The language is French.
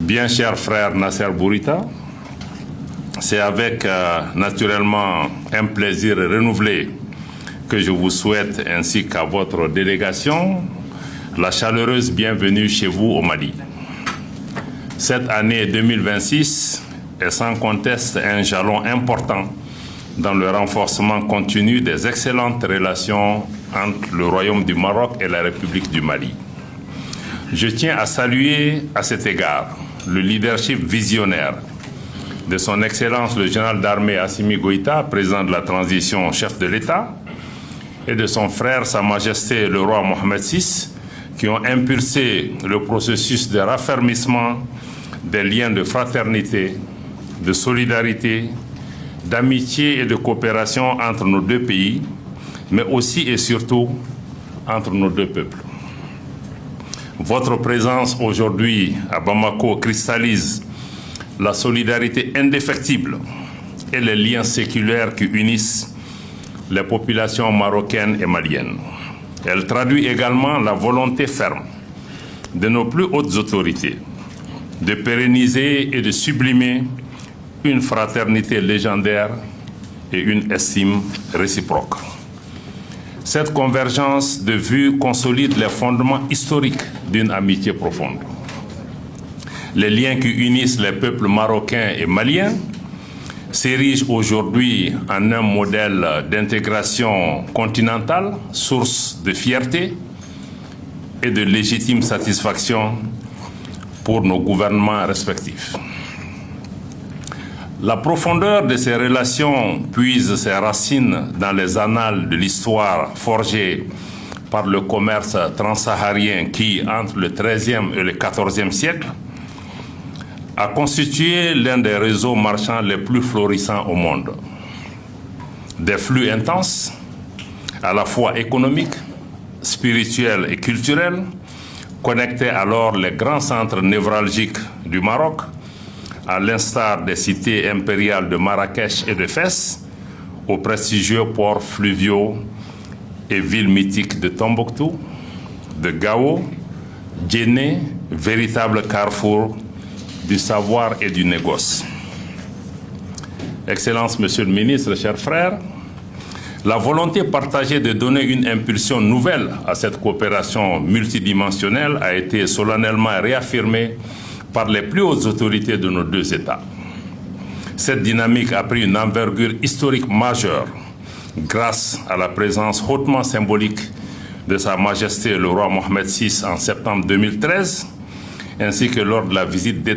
Bien cher frère Nasser Bourita, c'est avec naturellement un plaisir renouvelé que je vous souhaite ainsi qu'à votre délégation la chaleureuse bienvenue chez vous au Mali. Cette année 2026 est sans conteste un jalon important dans le renforcement continu des excellentes relations entre le Royaume du Maroc et la République du Mali. Je tiens à saluer à cet égard le leadership visionnaire de son Excellence le général d'armée Assimi Goïta, président de la transition, chef de l'État, et de son frère, Sa Majesté le roi Mohamed VI, qui ont impulsé le processus de raffermissement des liens de fraternité, de solidarité, d'amitié et de coopération entre nos deux pays, mais aussi et surtout entre nos deux peuples. Votre présence aujourd'hui à Bamako cristallise la solidarité indéfectible et les liens séculaires qui unissent les populations marocaines et maliennes. Elle traduit également la volonté ferme de nos plus hautes autorités de pérenniser et de sublimer une fraternité légendaire et une estime réciproque. Cette convergence de vues consolide les fondements historiques d'une amitié profonde. Les liens qui unissent les peuples marocains et maliens s'érigent aujourd'hui en un modèle d'intégration continentale, source de fierté et de légitime satisfaction pour nos gouvernements respectifs. La profondeur de ces relations puise ses racines dans les annales de l'histoire forgée par le commerce transsaharien qui, entre le XIIIe et le XIVe siècle, a constitué l'un des réseaux marchands les plus florissants au monde. Des flux intenses, à la fois économiques, spirituels et culturels, connectaient alors les grands centres névralgiques du Maroc, à l'instar des cités impériales de Marrakech et de Fès, aux prestigieux ports fluviaux et villes mythiques de Tombouctou, de Gao, Djenné, véritable carrefour du savoir et du négoce. Excellence, Monsieur le Ministre, chers frères, la volonté partagée de donner une impulsion nouvelle à cette coopération multidimensionnelle a été solennellement réaffirmée par les plus hautes autorités de nos deux États. Cette dynamique a pris une envergure historique majeure grâce à la présence hautement symbolique de Sa Majesté le roi Mohamed VI en septembre 2013, ainsi que lors de la visite d'État